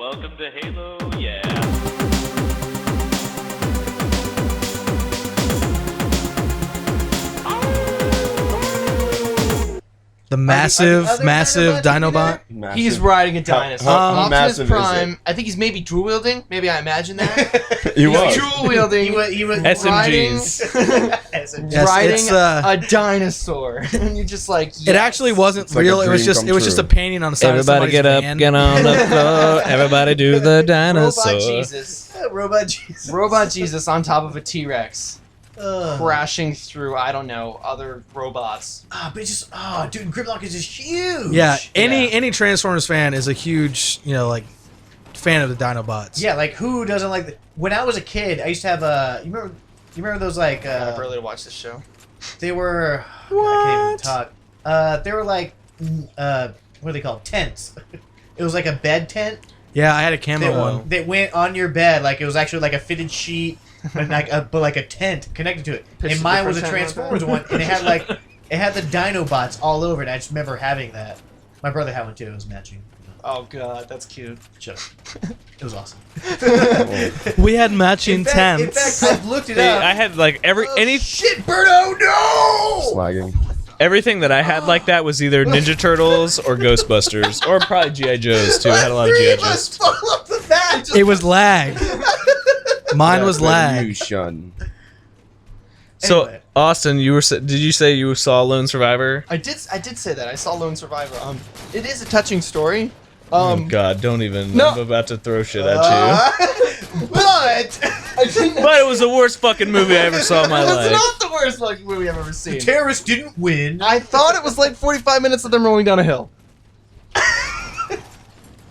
Welcome to Halo, yeah. The massive Dinobot. He's riding a dinosaur. How Optimus massive Prime. I think he's maybe dual wielding. Maybe I imagine that. He He's was. dual wielding. He was Yes, riding it's, a dinosaur, and you're just like. It actually wasn't It's like real. a It was dream just come a true. painting on the side Everybody of get up, van. get on the floor. Everybody do the dinosaur. Robot Jesus. Robot Jesus. Robot Jesus on top of a T-Rex, Ugh. crashing through I don't know other robots. But it's just dude, Grimlock is just huge. Yeah, any Transformers fan is a huge, fan of the Dinobots. Yeah, like who doesn't like the, when I was a kid, I used to have you remember those like I barely to watch this show. they were I can't even talk. They were like what are they called? Tents. It was like a bed tent. Yeah, I had a camo one. That went on your bed, like it was actually like a fitted sheet, but like a tent connected to it. Pitched And mine the was a first time Transformers like one, and it had the Dinobots all over it. I just remember having that. My brother had one too. It was matching. Oh god, that's cute. Shut up. It was awesome. We had matching In tents. fact, I've looked it See, up. I had like Shit, Birdo, no! Slagging. everything that I had like that was either Ninja Turtles or Ghostbusters or probably GI Joes too. I had a lot of Three GI of us Joes. fall off the bat. It was lag. Mine was You lag. shun. So Anyway. Austin, did you say you saw Lone Survivor? I did say that. I saw Lone Survivor. It is a touching story. Oh God, don't even. no. I'm about to throw shit at you. But I didn't. But it was the worst fucking movie I ever saw in my That's life. not the worst fucking movie I've ever seen. the terrorists didn't win. I thought it was like 45 minutes of them rolling down a hill.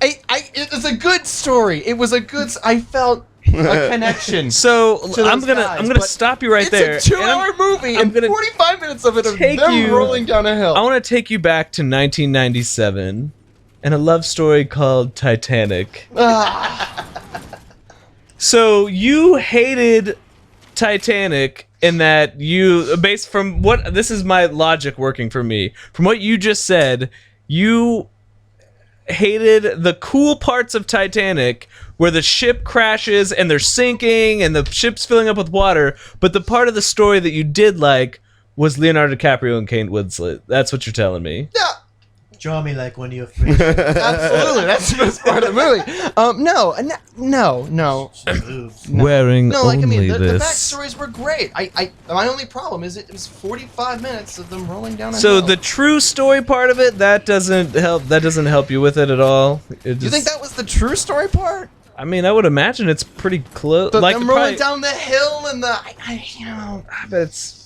It was a good story. It was a good. I felt a connection. So To I'm those gonna guys, I'm gonna but stop you right it's there. a 2-hour movie, I'm and gonna 45 minutes of it are take them you- rolling down a hill. I want to take you back to 1997 and a love story called Titanic. Ah. So you hated Titanic in that based from what this is my logic working for me. From what you just said, you hated the cool parts of Titanic where the ship crashes and they're sinking and the ship's filling up with water, but the part of the story that you did like was Leonardo DiCaprio and Kate Winslet. That's what you're telling me. Yeah, Draw me like one of your friends. absolutely. That's the best part of the movie. No. Wearing No, like I only mean, the this. backstories were great. My only problem is it was 45 minutes of them rolling down a So hill. the true story part of it that doesn't help you with it at all. You think that was the true story part? I mean, I would imagine it's pretty close. Them Like rolling probably, down the hill and the but it's.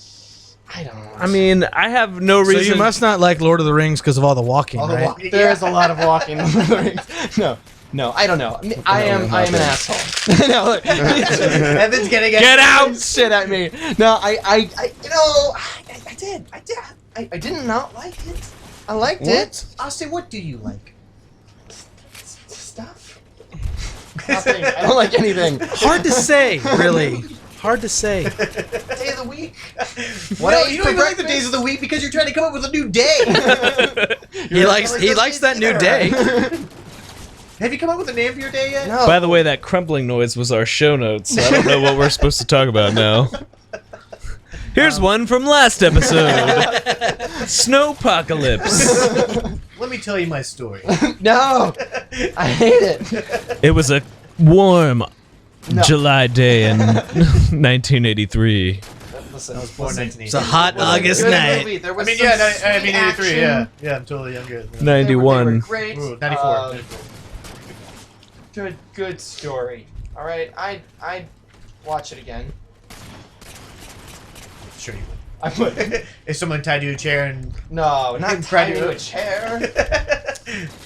I don't know. I mean, I have no So reason. you must not like Lord of the Rings because of all the walking, All the right? walking. There's a lot of walking. No, I don't know. I am an asshole. No, look. Evan's gonna Get out! Shit at me. No, I did. I did not like it. I liked it. Austin, what do you like? Stuff. Nothing. I don't like anything. Hard to say, really. Hard to say. Day of the week. What I you eat don't for even like the breakfast? days of the week because you're trying to come up with a new day. He likes that new day. Have you come up with a name for your day yet? No. By the way, that crumbling noise was our show notes. So I don't know what we're supposed to talk about now. Here's one from last episode. Snowpocalypse. Let me tell you my story. No. I hate it. It was a warm No. July day in 1983. Listen, I was born in 1980. It's a hot August Good night. movie. There I was mean, some yeah, sweet I mean 83, action. yeah. Yeah, I'm totally younger. They were 91. great. Ooh, 94. Good story. All right, I'd watch it again. Sure you would. I would. If someone tied you to a chair and No, not Cried tied you to a up. chair.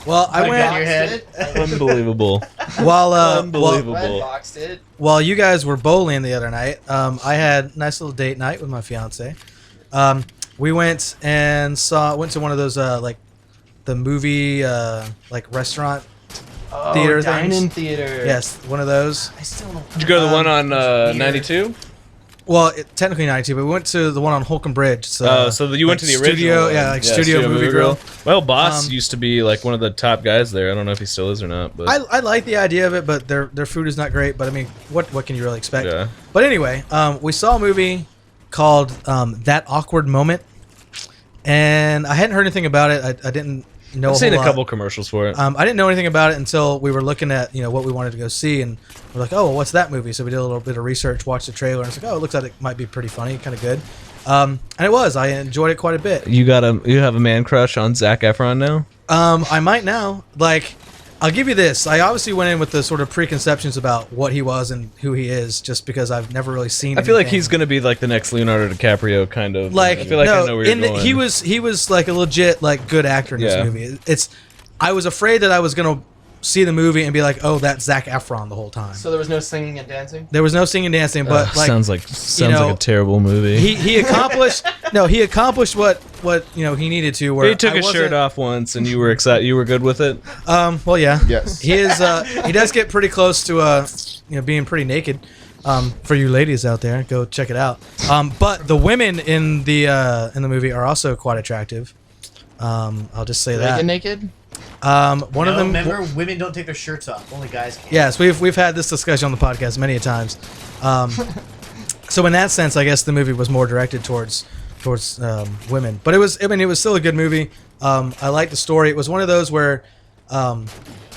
Well, I Like went on your head. Unbelievable. while Unbelievable. Redboxed it. while you guys were bowling the other night. I had a nice little date night with my fiance. We went and went to one of those like the movie like restaurant. Oh, Theater dine-in things? theater. Yes, one of those. I still don't. Did you go to the one on Weird. 92? Well, technically 92, but we went to the one on Holcomb Bridge. So, so you went to the original studio, one. yeah, like Studio Movie Grill. Well, Boss Um, used to be like one of the top guys there. I don't know if he still is or not, but I like the idea of it, but their food is not great. But I mean, what can you really expect? yeah. But anyway, we saw a movie called That Awkward Moment, and I hadn't heard anything about it. I didn't know. I've seen a a whole couple lot. commercials for it. I didn't know anything about it until we were looking at what we wanted to go see, and we're like, oh, well, what's that movie? So we did a little bit of research, watched the trailer, and it's like, oh, it looks like it might be pretty funny, kind of good. And it was. I enjoyed it quite a bit. You have a man crush on Zac Efron now? I might now. Like, I'll give you this. I obviously went in with the sort of preconceptions about what he was and who he is, just because I've never really seen. I feel like anything. he's gonna be like the next Leonardo DiCaprio kind of. Like, I feel like no, I know where you're going. he was like a legit like good actor in Yeah. this movie. I was afraid that I was gonna see the movie and be like, oh, that's Zac Efron the whole time. So there was no singing and dancing? There was no singing and dancing, but like sounds like know, a terrible movie. he accomplished he accomplished what he needed to. Where He took his shirt off once, and you were excited. You were good with it. Well, yeah. Yes. He is. He does get pretty close to being pretty naked. For you ladies out there, go check it out. But the women in the movie are also quite attractive. I'll just say Did they that. get naked? One of them. Remember, women don't take their shirts off. Only guys can. Yes, we've had this discussion on the podcast many a times. So in that sense, I guess the movie was more directed towards women, but it was still a good movie. I liked the story. It was one of those where,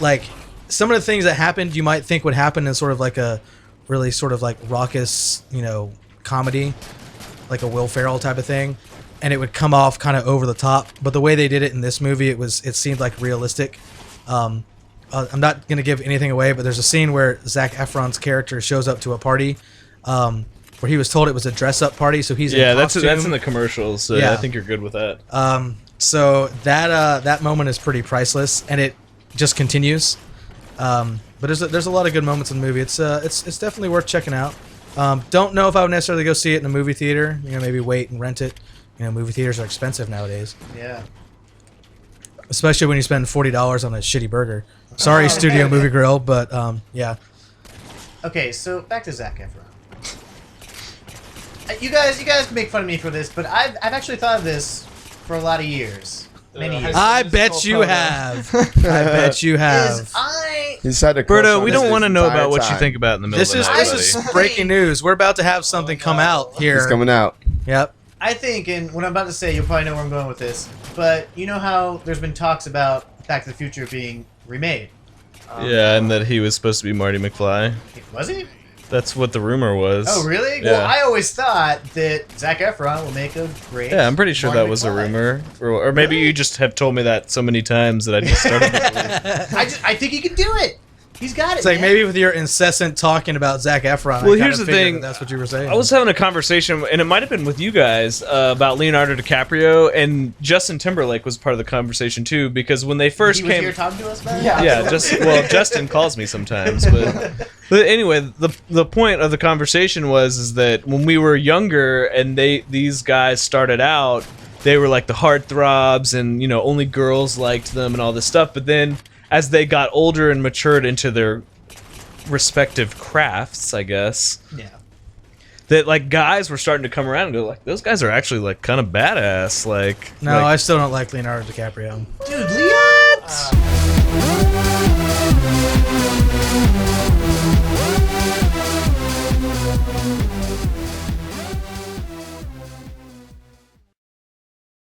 like, some of the things that happened you might think would happen in sort of like a really sort of like raucous, comedy, like a Will Ferrell type of thing, and it would come off kind of over the top. But the way they did it in this movie, it seemed like realistic. I'm not gonna give anything away, but there's a scene where Zac Efron's character shows up to a party, where he was told it was a dress-up party, so he's in costume. that's in the commercials. So Yeah. I think you're good with that. So that moment is pretty priceless, and it just continues. But there's a lot of good moments in the movie. It's definitely worth checking out. Don't know if I would necessarily go see it in a movie theater. Maybe wait and rent it. Movie theaters are expensive nowadays, Yeah. especially when you spend $40 on a shitty burger. Sorry, Studio Movie Grill, but yeah. Okay, so back to Zac Efron. You guys can make fun of me for this, but I've actually thought of this for a lot of years. Many years. I bet you have. I bet you have. He's had a crush Berto, on we this don't want to his know entire about what you time. think about in the middle This of is the night. this buddy. is breaking news. We're about to have something come out here. He's coming out. Yep. I think, and what I'm about to say, you'll probably know where I'm going with this, but you know how there's been talks about Back to the Future being remade? Yeah, and that he was supposed to be Marty McFly. Was he? That's what the rumor was. Oh, really? Yeah. Well, I always thought that Zac Efron will make a great. Yeah, I'm pretty sure Marty that was a McFly. rumor, or maybe you just have told me that so many times that I just started. to believe. I think he can do it. He's got it. It's like man. maybe with your incessant talking about Zac Efron. Well, I here's kinda the figured thing. that that's what you were saying. I was having a conversation, and it might have been with you guys, about Leonardo DiCaprio, and Justin Timberlake was part of the conversation too, because when they first he was came. here talking to us about it? Yeah. Yeah, Justin calls me sometimes, but anyway, the point of the conversation is that when we were younger and these guys started out, they were like the heartthrobs, and only girls liked them and all this stuff. But then as they got older and matured into their respective crafts, I guess, Yeah. that like guys were starting to come around and go like, those guys are actually like kind of badass. no, I still don't like Leonardo DiCaprio. Dude, Leon!